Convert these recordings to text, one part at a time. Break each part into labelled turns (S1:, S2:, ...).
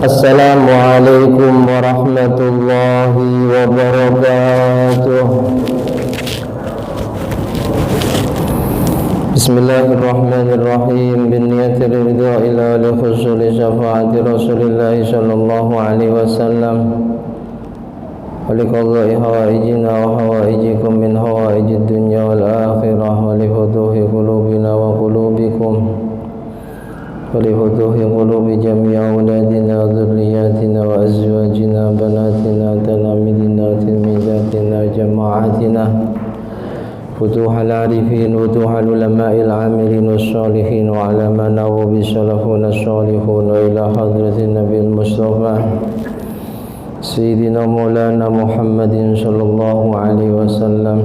S1: Assalamualaikum warahmatullahi wabarakatuh. Bismillahirrahmanirrahim. Binniyati ridha ila li husuli syafaati Rasulillah sallallahu alaihi wasallam wa li qadai hawaijina wa hawaijikum min hawaijid dunya wal akhirah wa li futuhi qulubina wa qulubikum ولفتوح قلوب جميع أولادنا وذرياتنا وأزواجنا بناتنا تلاميذنا تلميذاتنا جماعتنا فتوح العارفين فتوح العلماء العاملين والصالحين وعلى ما نووا بسلفنا الصالحون إلى حضرة النبي المصطفى سيدنا مولانا محمد صلى الله عليه وسلم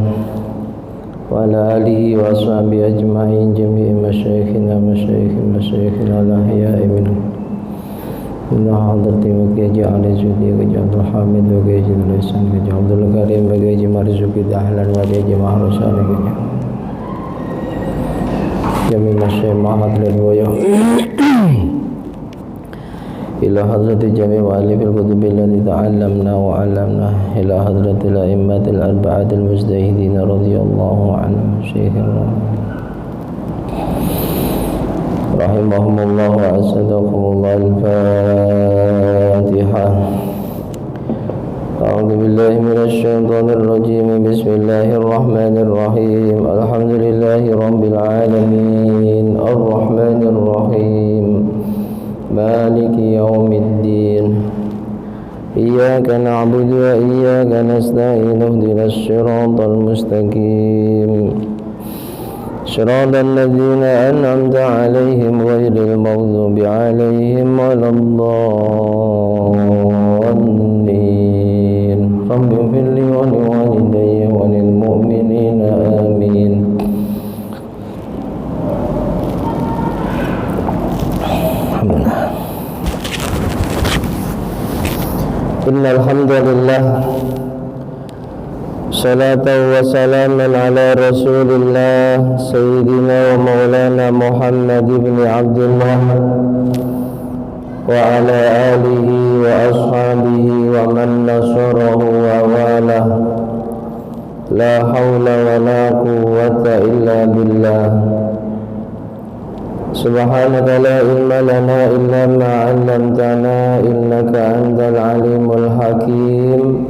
S1: وعلى آله وأصحابه أجمعين جميع مشايخنا الأحياء منهم من حضرة وكيجي علي سودي وكيجي عبد الحميد وكيجي الحسن وكيجي عبد الكريم وكيجي مرزوكي دهلا وكيجي محرسان وكيجي جميع مشايخ معهد للويا إلى حضرة جميع مؤلف الكتب التي تعلمنا وعلمنا إلى حضرة الأئمة الأربعة المجتهدين رضي الله عنهم شيخ رحمهم الله وأسعدهم الله. الفاتحة. أعوذ بالله من الشيطان الرجيم. بسم الله الرحمن الرحيم. الحمد لله رب العالمين الرحمن الرحيم مالك يوم الدين إياك نعبد وإياك نستعين اهدنا الصراط المستقيم صراط الذين أنعمت عليهم غير المغضوب عليهم ولا الضالين رب اغفر لي ولوالدي وللمؤمنين آمين. Innal hamdalillah salatan wa salaman ala Rasulillah sayyidina wa maulana Muhammad ibn Abdullah wa ala alihi wa ashabihi wa man nasarahu wa walah. La hawla wa la quwwata illa billah. Subhanaka la ilma lana illa ma 'allamtana innaka antal alimul hakim.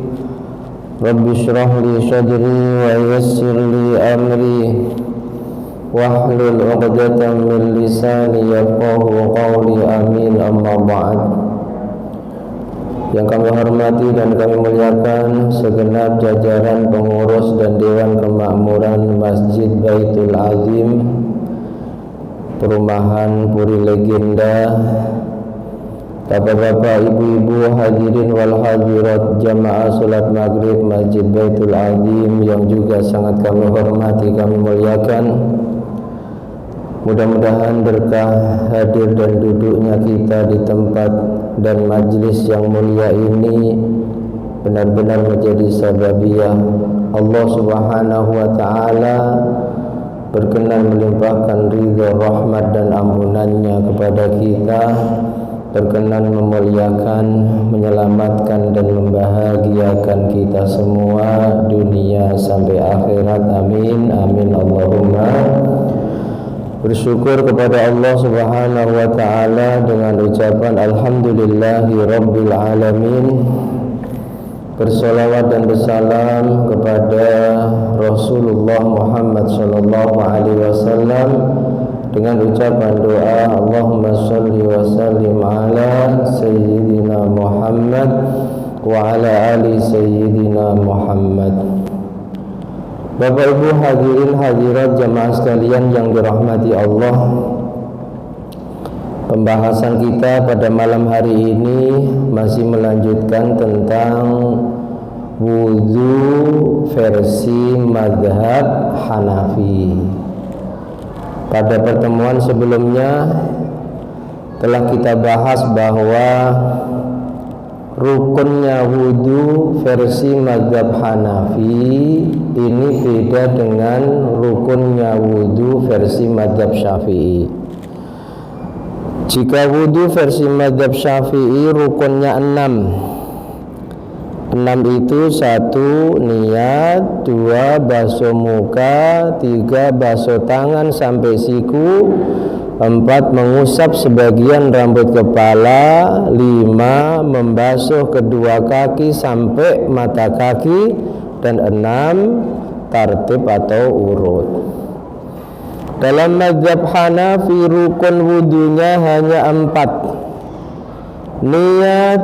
S1: Rabbi shrah li sadri wa yassir li amri wahlul 'uqdatam min lisani yafqahu qawli. Amin. Amma ba'd. Yang kami hormati dan kami muliakan segenap jajaran pengurus dan Dewan Kemakmuran Masjid Baitul Azim Perumahan Puri Legenda, bapak-bapak, ibu-ibu, hadirin wal hadirat jamaah salat maghrib Masjid Baitul Azim yang juga sangat kami hormati, kami muliakan. Mudah-mudahan berkah hadir dan duduknya kita di tempat dan majlis yang mulia ini benar-benar menjadi sababiyah Allah Subhanahu wa ta'ala berkenan melimpahkan ridha, rahmat dan ampunannya kepada kita, berkenan memuliakan, menyelamatkan dan membahagiakan kita semua dunia sampai akhirat. Amin amin Allahumma. Bersyukur kepada Allah Subhanahu wa ta'ala dengan ucapan alhamdulillahi rabbil alamin. Bersolawat dan bersalam kepada Rasulullah Muhammad sallallahu alaihi wasallam dengan ucapan doa Allahumma shalli wa sallim ala sayyidina Muhammad wa ala ali sayyidina Muhammad. Bapak Ibu hadirin hadirat jamaah sekalian yang dirahmati Allah, pembahasan kita pada malam hari ini masih melanjutkan tentang wudu versi mazhab Hanafi. Pada pertemuan sebelumnya telah kita bahas bahwa rukunnya wudu versi mazhab Hanafi ini beda dengan rukunnya wudu versi mazhab Syafi'i. Jika wudu versi mazhab Syafi'i rukunnya 6. 6 itu 1 niat, 2 basuh muka, 3 basuh tangan sampai siku, 4 mengusap sebagian rambut kepala, 5 membasuh kedua kaki sampai mata kaki, dan 6 tartib atau urut. Dalam mazhab Hanafi rukun wudunya hanya 4. Niat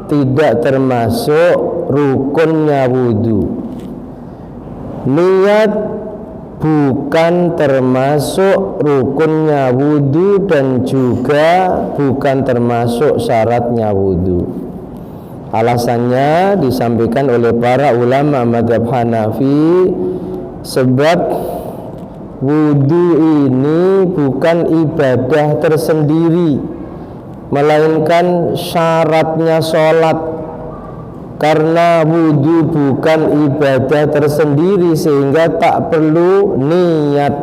S1: tidak termasuk rukunnya wudu. Niat bukan termasuk rukunnya wudu dan juga bukan termasuk syaratnya wudu. Alasannya disampaikan oleh para ulama mazhab Hanafi, sebab wudu ini bukan ibadah tersendiri, melainkan syaratnya sholat. Karena wudu bukan ibadah tersendiri sehingga tak perlu niat,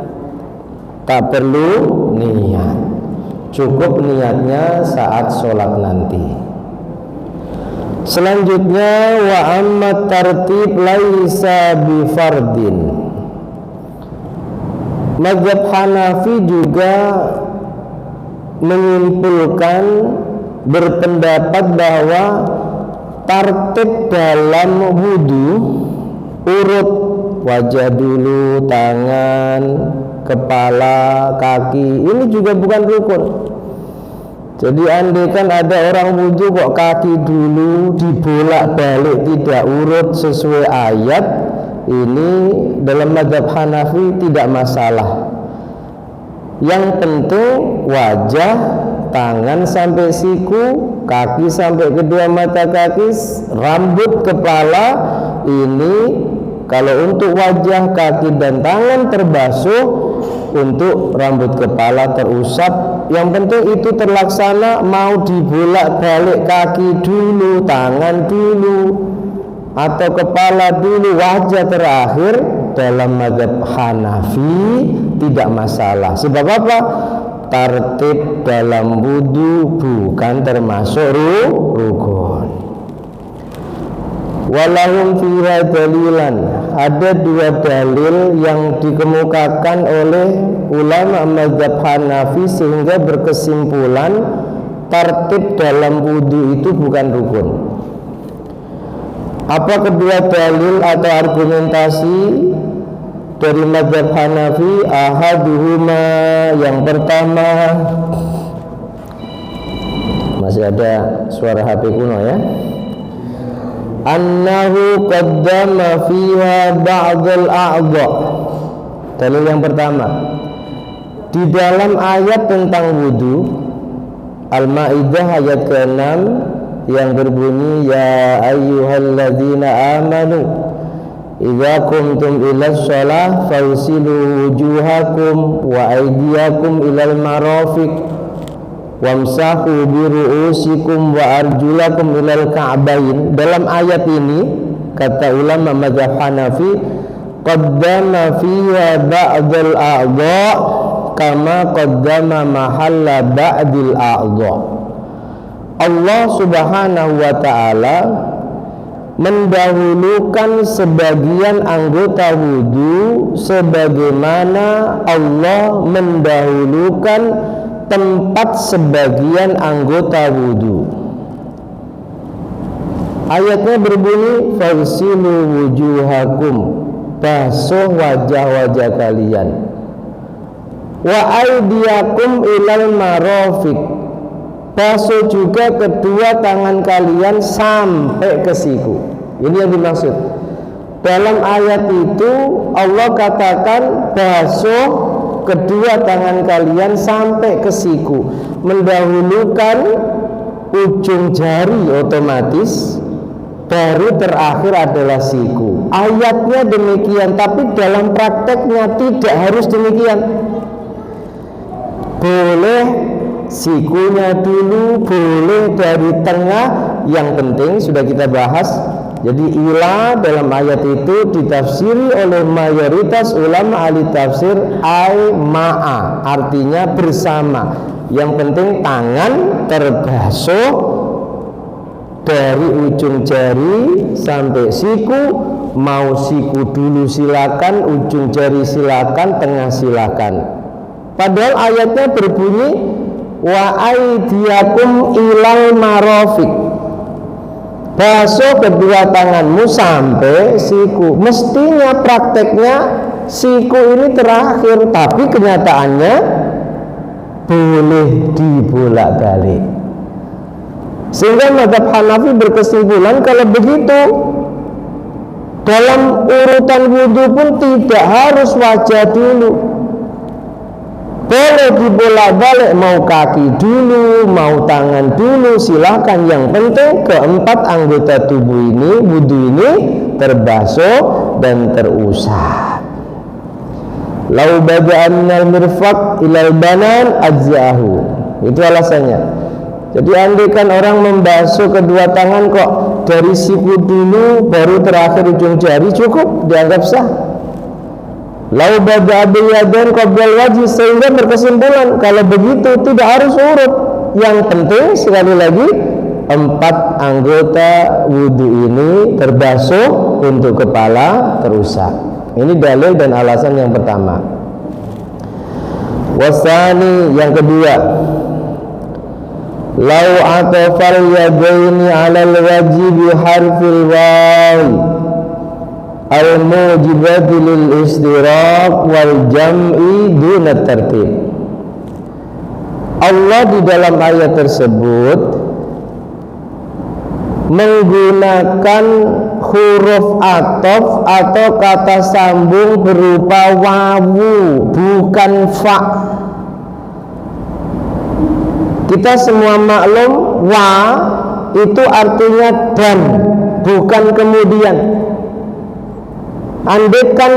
S1: cukup niatnya saat sholat nanti. Selanjutnya wa amma tartib laisa bifardin. Mazhab Hanafi juga menyimpulkan, berpendapat bahwa tartib dalam wudu, urut wajah dulu, tangan, kepala, kaki, ini juga bukan rukun. Jadi andaikan ada orang wudu kok kaki dulu dibolak-balik tidak urut sesuai ayat, ini dalam mazhab Hanafi tidak masalah. Yang penting wajah, tangan sampai siku, kaki sampai kedua mata kaki, rambut kepala, ini kalau untuk wajah, kaki dan tangan terbasuh, untuk rambut kepala terusap. Yang penting itu terlaksana, mau dibolak-balik kaki dulu, tangan dulu, atau kepala dulu, wajah terakhir, dalam mazhab Hanafi tidak masalah. Sebab apa? Tartib dalam wudu bukan termasuk rukun. Walahum fiha dalilan. Ada 2 dalil yang dikemukakan oleh ulama mazhab Hanafi sehingga berkesimpulan tartib dalam wudu itu bukan rukun. Apa kedua dalil atau argumentasi dari mazhab Hanafi? Ahaduhuma, yang pertama, masih ada suara HP kuno ya, annahu qaddama fiha ba'dal a'dha. Dalil yang pertama, di dalam ayat tentang wudu Al-Maidah ayat ke-6 yang berbunyi ya ayyuhalladzina amanu idza qumtum ilas shalah fawsilu wujuhakum wa aydiyakum ilal marafiq wamsahu bi ru'usikum wa arjulakum ilal ka'bain. Dalam ayat ini kata ulama mazhab Hanafi, qaddama fiha ba'dal a'dha kama qaddama mahalla ba'dil a'dha. Allah Subhanahu wa ta'ala mendahulukan sebagian anggota wudu sebagaimana Allah mendahulukan tempat sebagian anggota wudu. Ayatnya berbunyi fagsilu wujuhakum, basuh wajah-wajah kalian, wa aydiyakum ilal marafiq, basuh juga kedua tangan kalian sampai ke siku. Ini yang dimaksud. Dalam ayat itu Allah katakan basuh kedua tangan kalian sampai ke siku, mendahulukan ujung jari otomatis, baru terakhir adalah siku. Ayatnya demikian, tapi dalam prakteknya tidak harus demikian. Boleh sikunya dulu, boleh dari tengah, yang penting sudah kita bahas. Jadi ila dalam ayat itu ditafsiri oleh mayoritas ulama ahli tafsir ay ma'a, artinya bersama. Yang penting tangan terbasuh dari ujung jari sampai siku. Mau siku dulu silakan, ujung jari silakan, tengah silakan. Padahal ayatnya berbunyi wa aydiyakum ilal marafiq. Basuh kedua tanganmu sampai siku. Mestinya prakteknya siku ini terakhir, tapi kenyataannya boleh dibolak-balik. Sehingga mazhab Hanafi berkesimpulan kalau begitu dalam urutan wudhu pun tidak harus wajah dulu, boleh dibolak-balik, mau kaki dulu, mau tangan dulu, silahkan. Yang penting keempat anggota tubuh ini, wudhu ini terbasuh dan terusap. Lau bada'an minal mirfaq ilal banan ajza'ahu. Itu alasannya. Jadi andaikan orang membasuh kedua tangan kok dari siku dulu baru terakhir ujung jari, cukup, dianggap sah. Lau bada'a bil yadain qabla wajhi, sehingga berkesimpulan kalau begitu tidak harus urut. Yang penting sekali lagi empat anggota wudhu ini terbasuh, untuk kepala terusap. Ini dalil dan alasan yang pertama. Wasani, yang kedua, lau atafal yadaini alal wajhi biharfil waw al-mujibati lil istiraq wal jam'i duna tertib. Allah di dalam ayat tersebut menggunakan huruf ataf atau kata sambung berupa wawu, bukan fa. Kita semua maklum wa itu artinya dan, bukan kemudian. Andaikan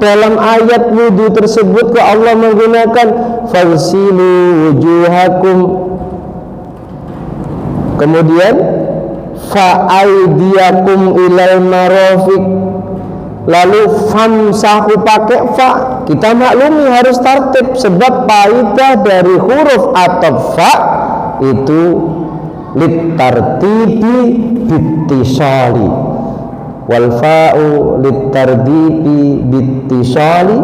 S1: dalam ayat wudhu tersebut ke Allah menggunakan fagsilu wujuhakum, kemudian fa'aidiyakum ilal marafiq, lalu famsahu pakai fa, kita maklumi harus tertib, sebab kaidah dari huruf ataf fa itu litartibi bittisali, wal fa'u litartibi bittisali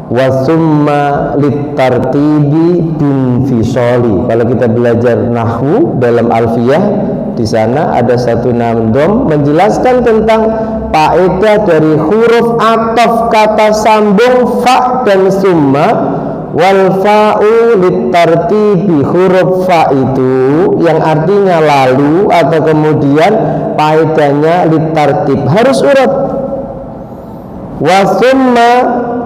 S1: wa summa litartibi binfisali. Kalau kita belajar nahwu dalam alfiyah, di sana ada satu nadom menjelaskan tentang faedah dari huruf ataf kata sambung fa dan summa. Wal fa'u litartibi, huruf fa itu yang artinya lalu atau kemudian, faedahnya litartib, harus urut. Wa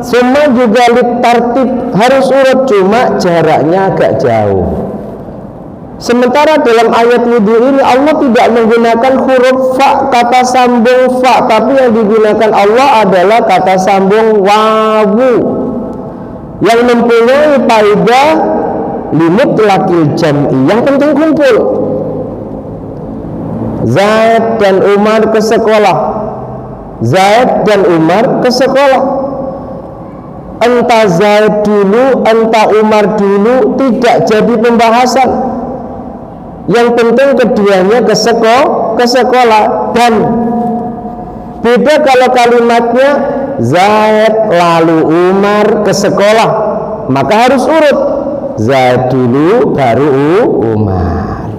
S1: summa juga litartib, harus urut, cuma jaraknya agak jauh. Sementara dalam ayat wudhu ini Allah tidak menggunakan huruf fa, kata sambung fa, tapi yang digunakan Allah adalah kata sambung wawu yang mempunyai faedah limutlaqil jam'i, yang penting kumpul. Zaid dan Umar ke sekolah, Zaid dan Umar ke sekolah. Entah Zaid dulu, entah Umar dulu, tidak jadi pembahasan. Yang penting keduanya ke sekolah. Dan beda kalau kalimatnya Zaid lalu Umar ke sekolah, maka harus urut, Zaid dulu baru Umar.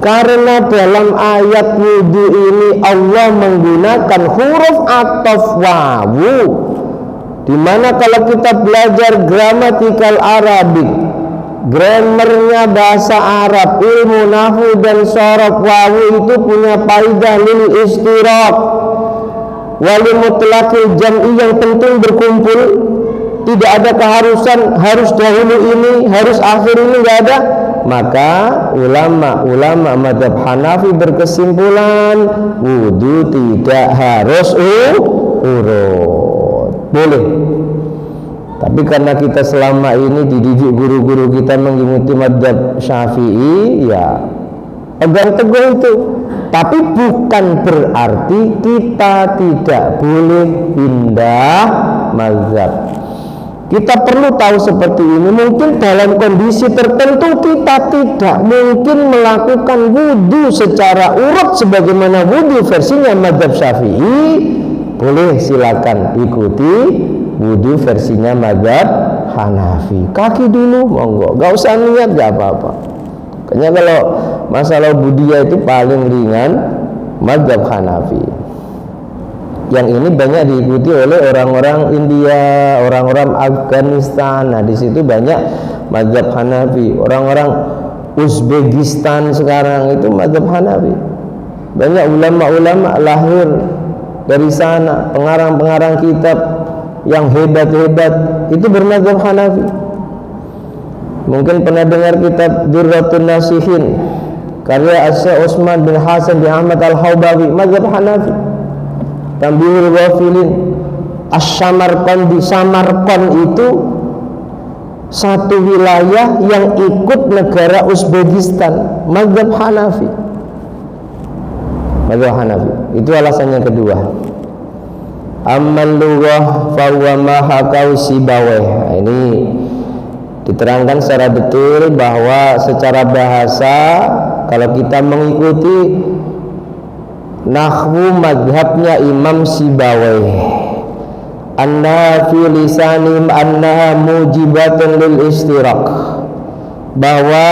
S1: Karena dalam ayat wudhu ini Allah menggunakan huruf ataf wawu, dimana kalau kita belajar gramatikal Arabik, grammarnya bahasa Arab, ilmu nahwu dan sorof, wawu itu punya faedah lil istiraq wali mutlaqil jam'i, yang penting berkumpul, tidak ada keharusan harus dahulu ini, harus akhir ini, tidak ada. Maka ulama mazhab Hanafi berkesimpulan wudhu tidak harus urut, boleh. Tapi karena kita selama ini dididik guru-guru kita mengikuti mazhab Syafi'i, ya pegang teguh itu. Tapi bukan berarti kita tidak boleh pindah mazhab. Kita perlu tahu seperti ini. Mungkin dalam kondisi tertentu kita tidak mungkin melakukan wudhu secara urut sebagaimana wudhu versinya mazhab Syafi'i. Boleh, silakan ikuti wudhu versinya mazhab Hanafi. Kaki dulu, monggo. Gak usah niat, gak apa-apa. Kayaknya kalau masalah budia itu paling ringan mazhab Hanafi. Yang ini banyak diikuti oleh orang-orang India, orang-orang Afghanistan. Nah, di situ banyak mazhab Hanafi. Orang-orang Uzbekistan sekarang itu mazhab Hanafi. Banyak ulama-ulama lahir dari sana, pengarang-pengarang kitab yang hebat-hebat itu bermazhab Hanafi. Mungkin pernah dengar kitab Durratun Nasihin karya Syekh Utsman bin Hasan bin Ahmad Al-Hawbawi, mazhab Hanafi. Tambihul Ghafilin Asy-Samarqandi. Samarqand itu satu wilayah yang ikut negara Uzbekistan, mazhab Hanafi. Mazhab Hanafi. Itu alasannya kedua. Ammal lughah fa huwa ma hakau Sibawayh. Nah, ini diterangkan secara detail bahwa secara bahasa kalau kita mengikuti nahwu madhabnya Imam Sibawayh, anna fi lisanim annaha mujibatun lil istiraq, bahwa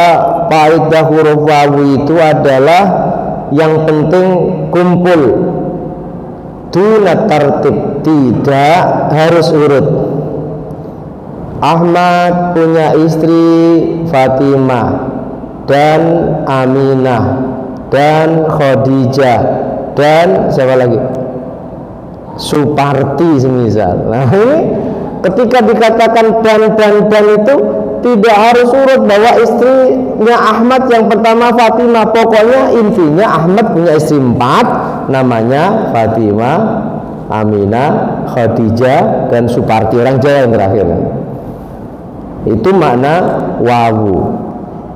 S1: kaidah huruf wawu itu adalah yang penting kumpul, duna tartib, tidak harus urut. Ahmad punya istri Fatimah dan Aminah dan Khadijah dan siapa lagi? Suparti semisal. Nah, ini ketika dikatakan dan itu tidak harus urut bahwa istrinya Ahmad yang pertama Fatimah. Pokoknya intinya Ahmad punya istri 4, namanya Fatimah, Aminah, Khadijah dan Suparti, orang Jawa yang terakhir. Itu makna wawu.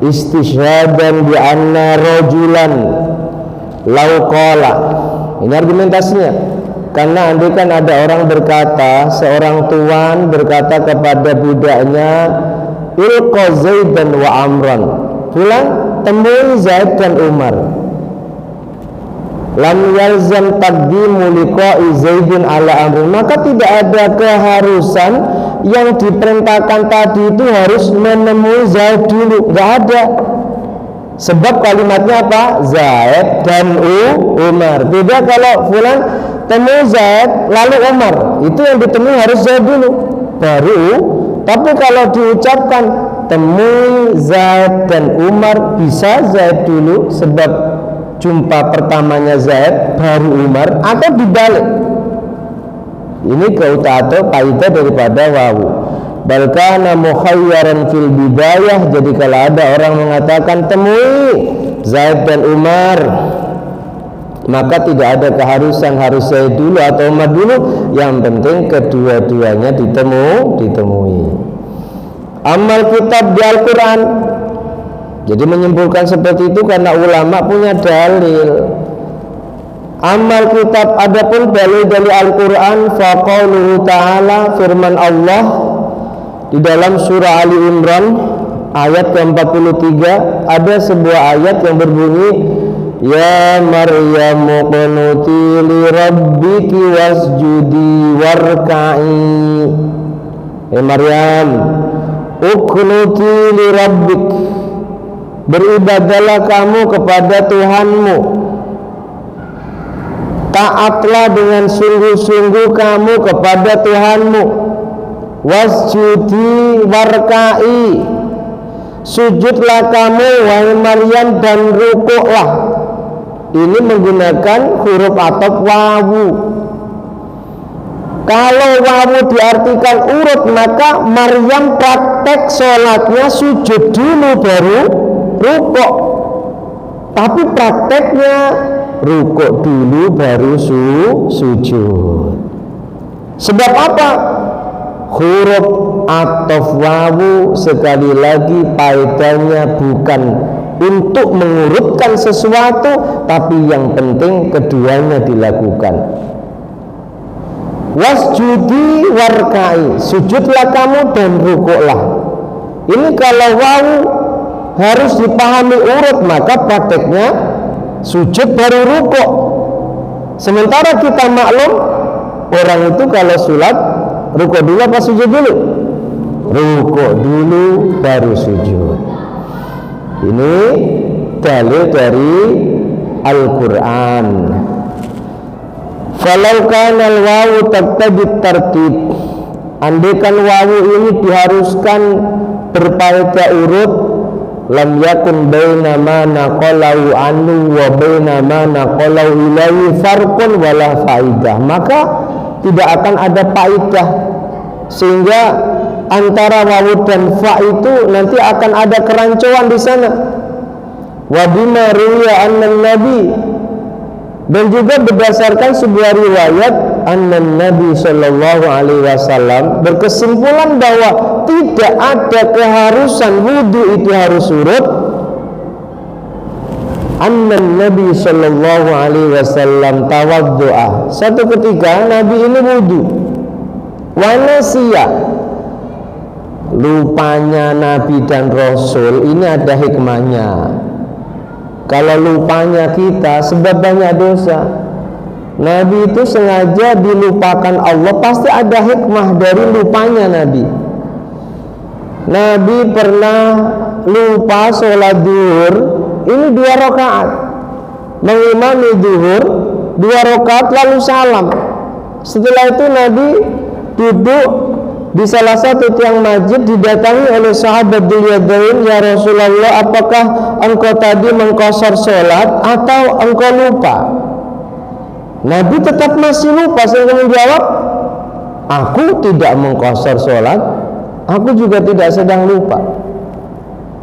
S1: Istishhadan bi anna rajulan lauqala. Ini argumentasinya. Karena andaikan ada orang berkata, seorang tuan berkata kepada budaknya, ilqa Zaidan wa Amran, pulang temui Zaid dan Umar. Lam yalzam taqdimu liqa'i Zaidin ala Amrin, maka tidak ada keharusan yang diperintahkan tadi itu harus menemui Zaid dulu, nggak ada. Sebab kalimatnya apa? Zaid dan Umar. Beda kalau fulan temui Zaid lalu Umar, itu yang ditemui harus Zaid dulu baru. Tapi kalau diucapkan temui Zaid dan Umar, bisa Zaid dulu sebab jumpa pertamanya Zaid baru Umar, atau dibalik. Ini atau kaidah daripada wawu. Balkana mukhayyaran fil bidayah. Jadi kalau ada orang mengatakan temui Zaid dan Umar, maka tidak ada keharusan harus Zaid dulu atau Umar dulu. Yang penting kedua-duanya ditemui. Amal kitab di Al-Quran. Jadi menyimpulkan seperti itu karena ulama punya dalil. Amal kitab, adapun dalil dari Al-Quran, faqauluhu ta'ala, firman Allah di dalam surah Ali Imran ayat ke-43, ada sebuah ayat yang berbunyi, ya Maryamu qunuti li rabbiki wasjudi warka'i. Ya Maryam, uqnuti li rabbik, beribadalah kamu kepada Tuhanmu, taatlah dengan sungguh-sungguh kamu kepada Tuhanmu. Wasjudi warka'i, sujudlah kamu wahai Maryam dan rukuklah. Ini menggunakan huruf ataf wawu. Kalau wawu diartikan urut, maka Maryam praktek sholatnya sujud dulu baru rukuk. Tapi prakteknya rukuk dulu baru sujud. Sebab apa? Huruf ataf wawu sekali lagi faedahnya bukan untuk mengurutkan sesuatu, tapi yang penting keduanya dilakukan. wasjudi warkai, sujudlah kamu dan rukuklah. Ini kalau wawu harus dipahami urut, maka prakteknya sujud baru rukuk. Sementara kita maklum orang itu kalau sholat rukuk dulu apa sujud dulu? Rukuk dulu baru sujud. Ini dalil dari Al-Quran. Falau kana al-wawu taqtadi tartib, andaikan wawu ini diharuskan berfaedah urut, lam yakun baina ma naqalahu anhu wa baina ma naqalahu ilaihi farqun wala faidah, maka tidak akan ada faidah, sehingga antara wawu dan fa itu nanti akan ada kerancuan di sana. Wa bima ruwiya annan nabi, dan juga berdasarkan sebuah riwayat annan nabi sallallahu alaihi wasallam berkesimpulan bahwa tidak ada keharusan wudu itu harus surut. Annan nabi sallallahu alaihi wasallam tawaddu'a, satu ketika nabi ini wudu, wa nasiya, lupanya nabi dan rasul ini ada hikmahnya. Kalau lupanya kita sebab banyak dosa, nabi itu sengaja dilupakan Allah, pasti ada hikmah dari lupanya nabi. Nabi pernah lupa sholat duhur, ini 2 rakaat, mengimami duhur 2 rakaat lalu salam. Setelah itu nabi duduk di salah satu tiang masjid, didatangi oleh sahabat Dzul-Yadain, ya Rasulullah, apakah engkau tadi mengqashar sholat atau engkau lupa? Nabi tetap masih lupa, sehingga menjawab, aku tidak mengqashar sholat, aku juga tidak sedang lupa.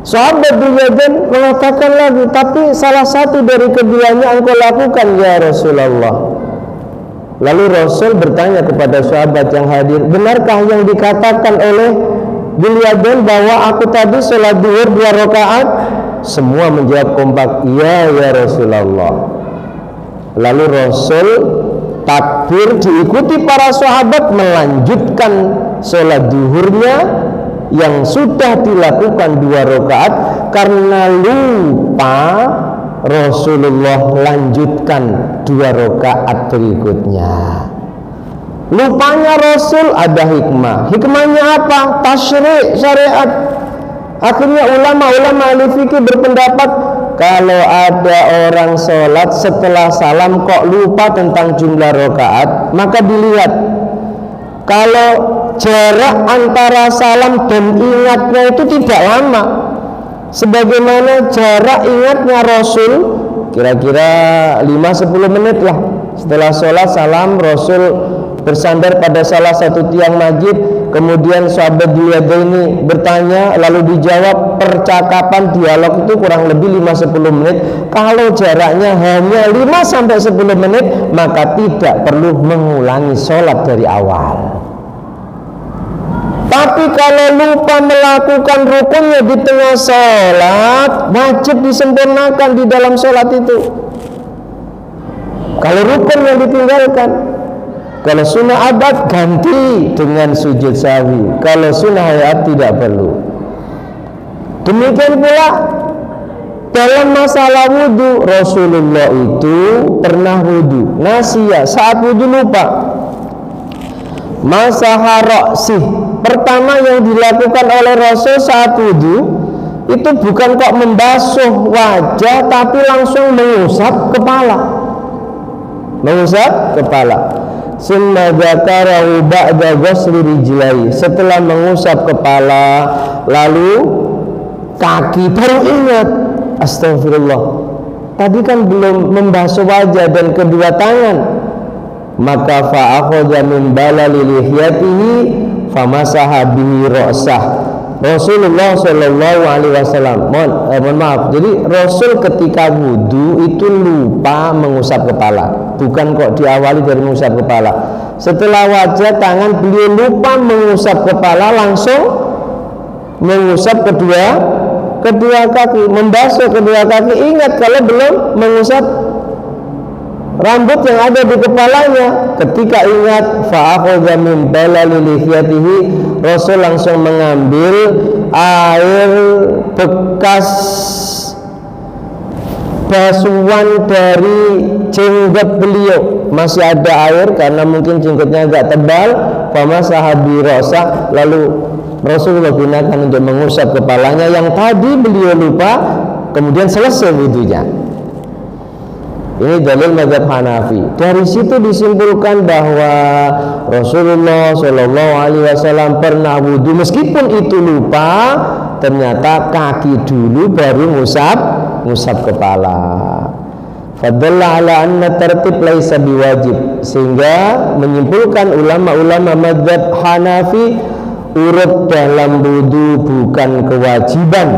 S1: Sahabat Dzul-Yadain mengatakan lagi, tapi salah satu dari keduanya engkau lakukan ya Rasulullah. Lalu Rasul bertanya kepada sahabat yang hadir, benarkah yang dikatakan oleh Dzul-Yadain bahwa aku tadi sholat duhur 2 rakaat? Semua menjawab kompak, iya ya Rasulullah. Lalu Rasul takbir diikuti para sahabat melanjutkan sholat duhurnya yang sudah dilakukan 2 rakaat. Karena lupa, Rasulullah lanjutkan 2 rakaat berikutnya. Lupanya Rasul ada hikmah. Hikmahnya apa? Tasyri' syariat. Akhirnya ulama-ulama ahli fikih berpendapat, kalau ada orang sholat setelah salam kok lupa tentang jumlah rakaat, maka dilihat kalau jarak antara salam dan ingatnya itu tidak lama, sebagaimana jarak ingatnya Rasul kira-kira 5-10 menit lah. Setelah sholat salam, Rasul bersandar pada salah satu tiang masjid, kemudian sahabat Dzul-Yadain ini bertanya, lalu dijawab. Percakapan dialog itu kurang lebih 5-10 menit. Kalau jaraknya hanya 5-10 menit, maka tidak perlu mengulangi sholat dari awal. Tapi kalau lupa melakukan rukunnya di tengah sholat, wajib disempurnakan di dalam sholat itu. Kalau rukun yang ditinggalkan, kalau sunnah abad ganti dengan sujud sahwi, kalau sunnah hayat tidak perlu. Demikian pula dalam masalah wudhu, Rasulullah itu pernah wudhu nasiyah, saat wudhu lupa. Masaha ra'sih, pertama yang dilakukan oleh Rasul saat wudhu itu bukan kok membasuh wajah, tapi langsung mengusap kepala. Mengusap kepala. Summa dzakarahu ba'da ghusli rijlai, setelah mengusap kepala lalu kaki, baru ingat, astagfirullah, tadi kan belum membasuh wajah dan kedua tangan. Maka fa'akhadha min balali lihyatihi famasaha bihi ra'sah. Rasulullah sallallahu alaihi wasallam, mohon maaf, jadi Rasul ketika wudu itu lupa mengusap kepala, bukan kok diawali dari mengusap kepala. Setelah wajah, tangan, beliau lupa mengusap kepala, langsung mengusap kedua kaki, membasuh kedua kaki. Ingat kalau belum mengusap rambut yang ada di kepalanya. Ketika ingat, fa'akhadha min balali lihiyatihi, Rasul langsung mengambil air bekas basuhan dari jenggot beliau. Masih ada air karena mungkin jenggotnya agak tebal. Famasaha bi ra'sah, lalu Rasulullah gunakan untuk mengusap kepalanya yang tadi beliau lupa, kemudian selesai wudunya. Ini dalil mazhab Hanafi. Dari situ disimpulkan bahwa Rasulullah Shallallahu Alaihi Wasallam pernah wudu meskipun itu lupa, ternyata kaki dulu baru ngusap kepala. Fadalla ala anna tertib laisa biwajib, sehingga menyimpulkan ulama-ulama mazhab Hanafi urut dalam wudu bukan kewajiban.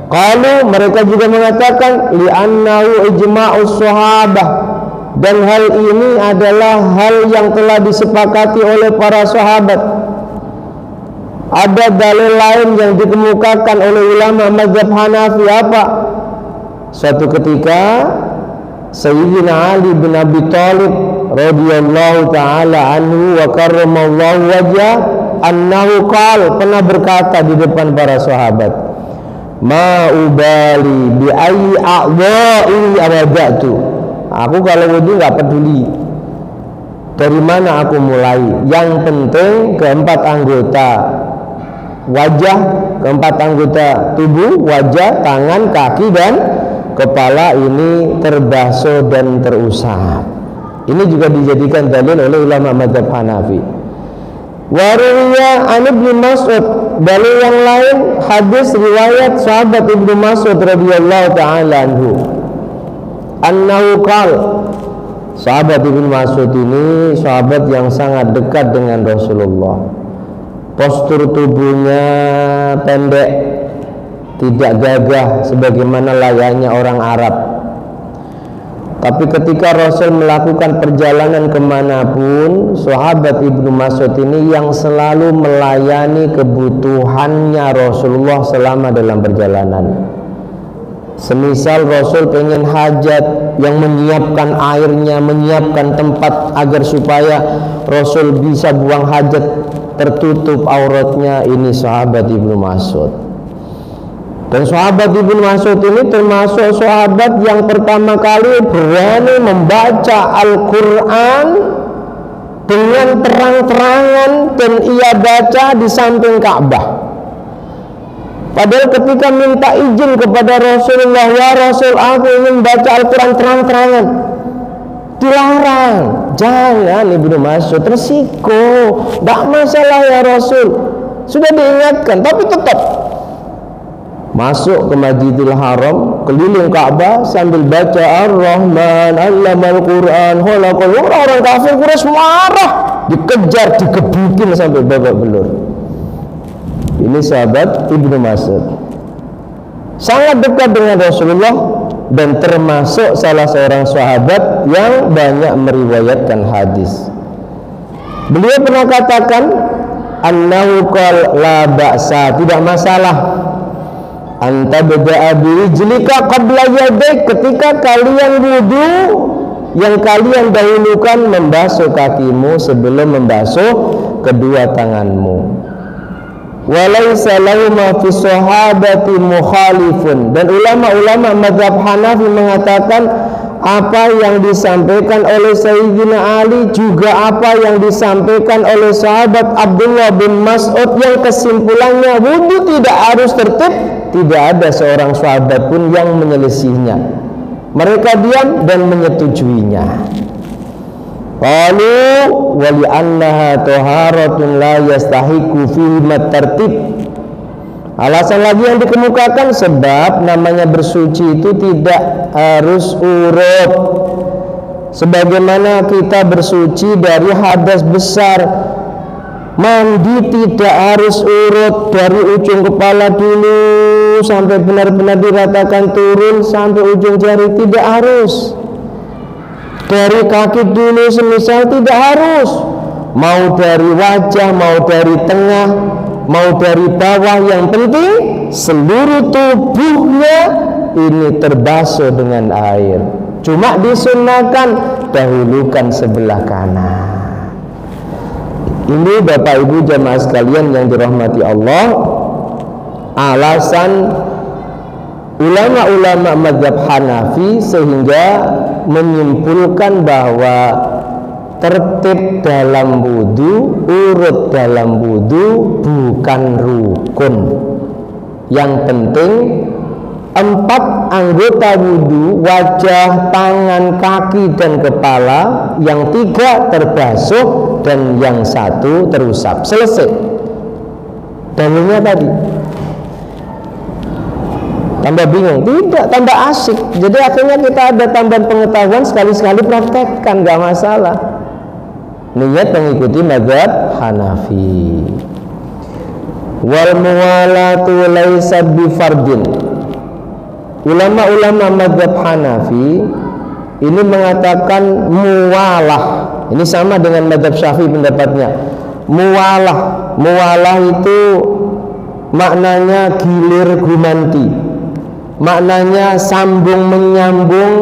S1: Kalau mereka juga mengatakan li'annahu ijma'us sahabah, dan hal ini adalah hal yang telah disepakati oleh para sahabat. Ada dalil lain yang dikemukakan oleh ulama mazhab Hanafi apa? Suatu ketika Sayyidina Ali bin Abi Thalib radhiyallahu taala anhu wa karramallahu wajhah annahu qala, pernah berkata di depan para sahabat, ma ubali bi ayyi a'dha'i abadatu, aku kalau wudu enggak peduli dari mana aku mulai, yang penting keempat anggota wajah, keempat anggota tubuh, wajah, tangan, kaki dan kepala ini terbasuh dan terusap. Ini juga dijadikan dalil oleh ulama mazhab Hanafi. Wariya an Ibnu Mas'ud, dalil yang lain hadis riwayat sahabat Ibnu Mas'ud radhiyallahu taala anhu, annahu qala, sahabat Ibnu Mas'ud ini sahabat yang sangat dekat dengan Rasulullah. Postur tubuhnya pendek, tidak gagah sebagaimana layaknya orang Arab. Tapi ketika Rasul melakukan perjalanan kemanapun, sahabat Ibnu Mas'ud ini yang selalu melayani kebutuhannya Rasulullah selama dalam perjalanan. Semisal Rasul pengen hajat, yang menyiapkan airnya, menyiapkan tempat agar supaya Rasul bisa buang hajat tertutup auratnya, ini sahabat Ibnu Mas'ud. Dan sahabat Ibnu Mas'ud ini termasuk sahabat yang pertama kali berani membaca Al-Quran dengan terang-terangan, dan ia baca di samping Ka'bah. Padahal ketika minta izin kepada Rasulullah, ya Rasul, aku ingin baca Al-Quran terang-terangan, dilarang. Jangan Ibnu Mas'ud, resiko, tidak masalah ya Rasul. Sudah diingatkan, tapi tetap masuk ke Masjidil Haram, keliling Ka'bah sambil baca Ar-Rahman 'allamal Qur'an khalaqal. Orang kafir Quraisy marah, dikejar, digebukin sampai babak belur. Ini sahabat Ibnu Mas'ud, sangat dekat dengan Rasulullah dan termasuk salah seorang sahabat yang banyak meriwayatkan hadis. Beliau pernah katakan, annahu qala la ba'sa, tidak masalah, anta bada'a birijlika qabla yadaik, ketika kalian wudu, yang kalian dahulukan membasuh kakimu sebelum membasuh kedua tanganmu. Walaysa lahuma fi sahabati mukhalifun, dan ulama-ulama mazhab Hanafi mengatakan apa yang disampaikan oleh Sayyidina Ali juga apa yang disampaikan oleh sahabat Abdullah bin Mas'ud, yang kesimpulannya wudu tidak harus tertib. Tidak ada seorang sahabat pun yang menyelesainya. Mereka diam dan menyetujuinya. Qalu wa li'annaha taharatun la yastahiqu fihi tertib. Alasan lagi yang dikemukakan, sebab namanya bersuci itu tidak harus urut. Sebagaimana kita bersuci dari hadas besar, mandi tidak harus urut dari ujung kepala dulu sampai benar-benar diratakan turun sampai ujung jari, tidak harus. Dari kaki dulu semisal, tidak harus. Mau dari wajah, mau dari tengah, mau dari bawah, yang penting seluruh tubuhnya ini terbasuh dengan air. Cuma disunahkan dahulukan sebelah kanan. Ini Bapak Ibu jamaah sekalian yang dirahmati Allah, alasan ulama-ulama mazhab Hanafi sehingga menyimpulkan bahwa tertib dalam wudu, urut dalam wudu bukan rukun. Yang penting 4 anggota wudu, wajah, tangan, kaki, dan kepala, yang 3 terbasuh dan yang 1 terusap. Selesai. Dalilnya tadi. Tambah bingung? Tidak, tambah asik. Jadi akhirnya kita ada tambahan pengetahuan, sekali-sekali praktekkan, gak masalah. Niat mengikuti mazhab Hanafi. Wal muwalatu laysat bifardin. Ulama-ulama mazhab Hanafi ini mengatakan muwalah. Ini sama dengan mazhab Syafi'i pendapatnya. Muwalah itu maknanya gilir gumanti. Maknanya sambung menyambung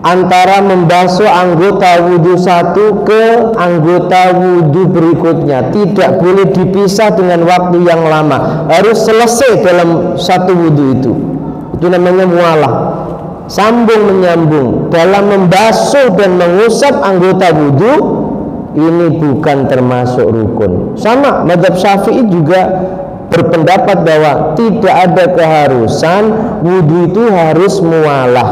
S1: antara membasuh anggota wudhu satu ke anggota wudhu berikutnya. Tidak boleh dipisah dengan waktu yang lama. Harus selesai dalam satu wudhu itu. Itu namanya muwalah. Sambung menyambung dalam membasuh dan mengusap anggota wudhu. Ini bukan termasuk rukun. Sama mazhab Syafi'i juga berpendapat bahwa tidak ada keharusan wudhu itu harus muwalah.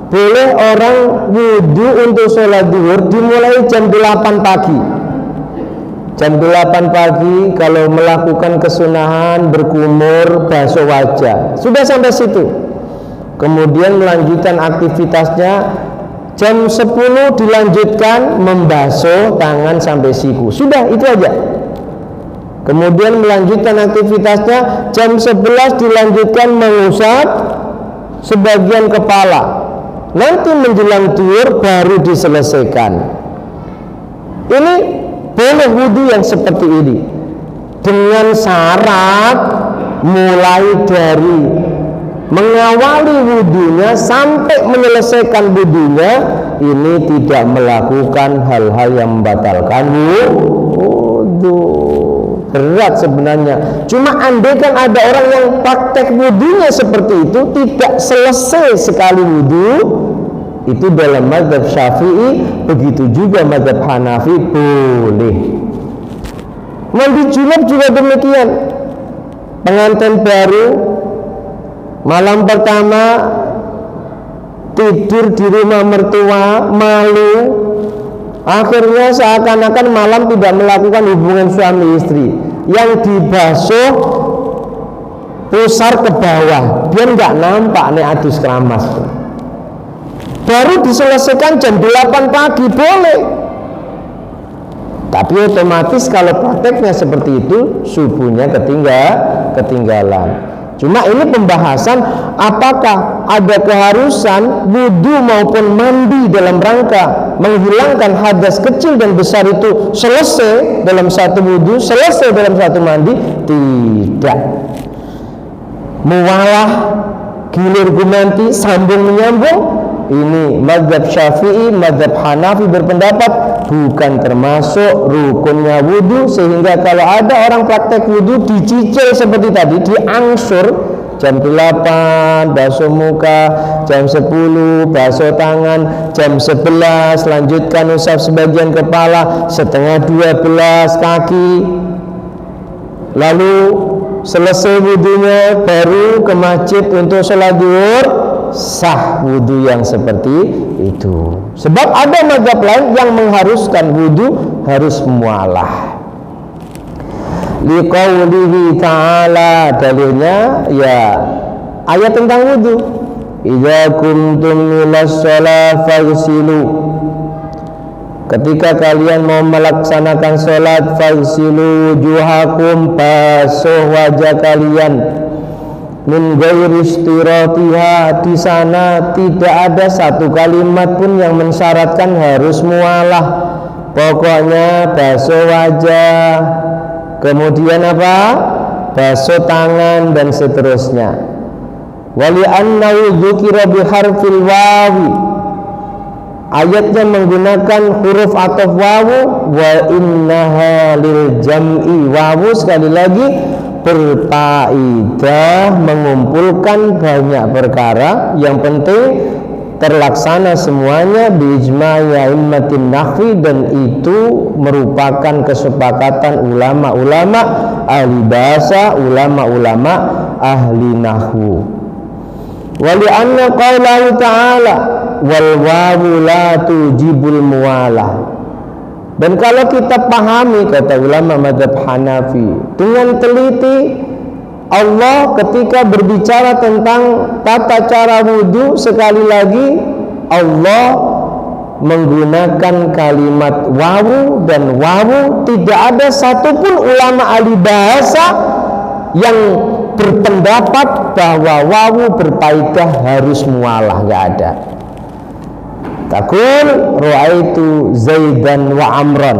S1: Boleh orang wudhu untuk sholat zuhur dimulai jam 8 pagi. Jam 8 pagi kalau melakukan kesunahan berkumur, basuh wajah, sudah sampai situ. Kemudian melanjutkan aktivitasnya jam 10 dilanjutkan membasuh tangan sampai siku. Sudah, itu aja. Kemudian melanjutkan aktivitasnya jam 11 dilanjutkan mengusap sebagian kepala. Nanti menjelang zuhur baru diselesaikan. Ini boleh wudhu yang seperti ini, dengan syarat mulai dari mengawali wudhunya sampai menyelesaikan wudhunya ini tidak melakukan hal-hal yang membatalkan wudhu. Berat sebenarnya. Cuma andaikan ada orang yang praktek wudhunya seperti itu, tidak selesai sekali wudhu, itu dalam mazhab Syafi'i, begitu juga mazhab Hanafi boleh. Mandi junub juga demikian. Pengantin baru malam pertama tidur di rumah mertua, malu, akhirnya seakan-akan malam tidak melakukan hubungan suami istri. Yang dibasuh pusar ke bawah, biar nggak nampak nih adus keramas. Baru diselesaikan jam 8 pagi, boleh. Tapi otomatis kalau prakteknya seperti itu, subuhnya ketinggalan. Cuma ini pembahasan apakah ada keharusan wudhu maupun mandi dalam rangka menghilangkan hadas kecil dan besar itu selesai dalam satu wudhu, selesai dalam satu mandi. Tidak. Muwalah, gilir gumanti, sambung menyambung, ini mazhab Syafi'i, mazhab Hanafi berpendapat bukan termasuk rukunnya wudhu. Sehingga kalau ada orang praktek wudhu dicicil seperti tadi, diangsur jam 8 basuh muka, jam 10 basuh tangan, jam 11 lanjutkan usap sebagian kepala, setengah 12 kaki, lalu selesai wudhunya baru ke masjid untuk sholat zuhur, sah wudhu yang seperti itu. Sebab ada mazhab lain yang mengharuskan wudhu harus mualah. Liqaulihi ta'ala, dalilnya ya ayat tentang wudhu. Idza kuntum ilas shalah faghsilu, ketika kalian mau melaksanakan sholat, faghsilu wujuhakum, basuh wajah kalian. Min ghairi istiratiha, di sana tidak ada satu kalimat pun yang mensyaratkan harus mualah. Pokoknya basuh wajah, kemudian apa? Basuh tangan dan seterusnya. wa li'annahu dzukira bi harfil wawi, ayatnya menggunakan huruf ataf wawu, wa innaha lil jam'i, wawu sekali lagi berfaedah mengumpulkan banyak perkara, yang penting terlaksana semuanya biijma'i a'immatin nahwi, dan itu merupakan kesepakatan ulama-ulama ahli bahasa, ulama-ulama ahli nahwu. Wa li'anna qaulahu ta'ala wal wawu la tujibul muwalah. Dan kalau kita pahami, kata ulama mazhab Hanafi, dengan teliti, Allah ketika berbicara tentang tata cara wudu, sekali lagi Allah menggunakan kalimat wawu, dan wawu tidak ada satupun ulama ahli bahasa yang berpendapat bahwa wawu berfaedah harus mualah, nggak ada. Takul ra'aitu Zaidan wa Amran.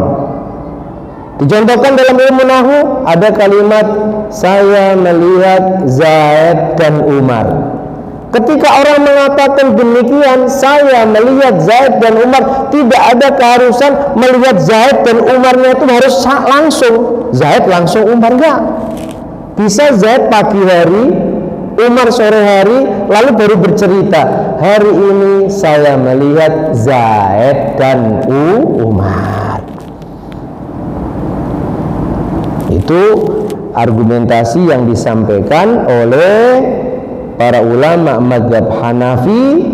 S1: Dicontohkan dalam ilmu nahwu ada kalimat saya melihat Zaid dan Umar. Ketika orang mengatakan demikian, saya melihat Zaid dan Umar, tidak ada keharusan melihat Zaid dan Umarnya itu harus langsung Zaid langsung Umar, enggak. Bisa Zaid pagi hari, Umar sore hari, lalu baru bercerita, hari ini saya melihat Zaid dan Umar. Itu argumentasi yang disampaikan oleh para ulama mazhab Hanafi.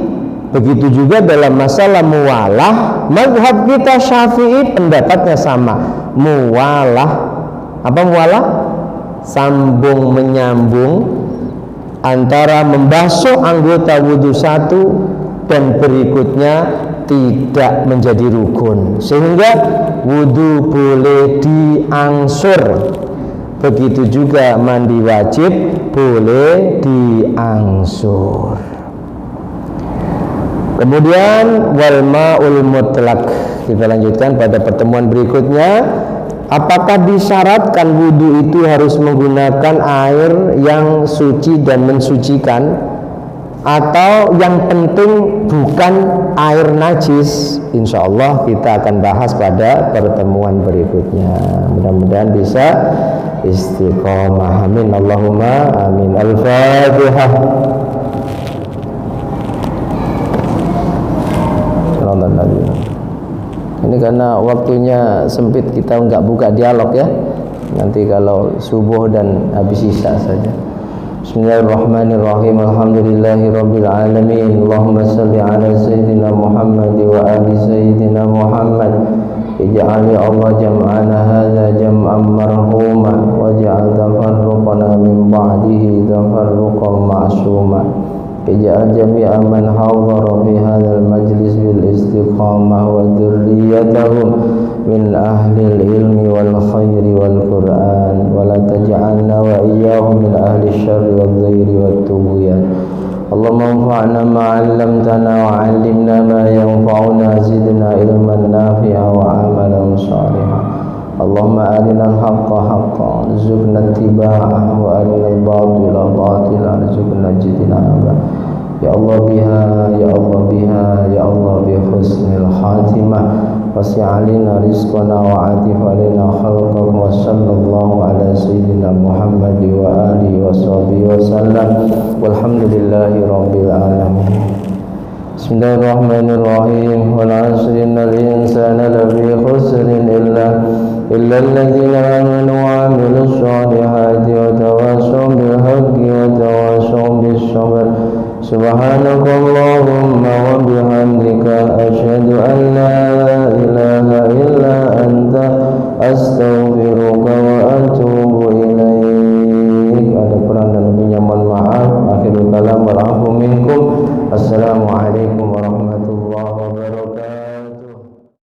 S1: Begitu juga dalam masalah muwalah, mazhab kita Syafi'i pendapatnya sama. Muwalah, apa muwalah? Sambung menyambung antara membasuh anggota wudhu satu dan berikutnya tidak menjadi rukun, sehingga wudhu boleh diangsur. Begitu juga mandi wajib boleh diangsur. Kemudian wal ma'ul mutlak, kita lanjutkan pada pertemuan berikutnya. Apakah disyaratkan wudhu itu harus menggunakan air yang suci dan mensucikan, atau yang penting bukan air najis? Insya Allah kita akan bahas pada pertemuan berikutnya. Mudah-mudahan bisa istiqomah. Amin Allahumma amin. Al-Fatihah. Ini karena waktunya sempit, kita nggak buka dialog ya. Nanti kalau subuh dan habis isya saja. Bismillahirrahmanirrahim. Alhamdulillahirabbil alamin. Allahumma shalli ala sayyidina Muhammad wa ali sayyidina Muhammad. Ij'al ya Allah jam'ana hadza jam'an marhuma waj'al tafarruqana min ba'dihi tafarruqan ma'suma. Ij'al jami'a man hadhara fi hadzal majlis bil istiqamah wa dzurriyyatahum min ahli al-ilmi wal khairi wal Qur'an, wa la taj'alna wa iyyahum min ahli asy-syarri wal dhairi wat tughyan. Allahumma anfa'na ma 'allamtana wa 'allimna ma yanfa'una, zidna ilman nafi'a wa 'amalan shalihan. Allahumma arina al-haqqa haqqan warzuqna ittiba'ah wa arina al-batila batilan warzuqna ijtinabah. Ya Allah biha, ya Allah biha, ya Allah bi husnil khatimah. Wasi' alina rizqana wa atif alina khalqak, wa sallallahu ala sayyidina Muhammad wa alihi wa sahbihi wa sallam. Walhamdulillahi rabbil alamin. Bismillahirrahmanirrahim. Wal 'asri innal insana lafi khusrin illa alladzina amanu wa 'amilus solihati wa tawassaw bil haqqi wa tawassaw bis sabr. Subhanakallahumma wa bihamdika asyhadu an la ilaha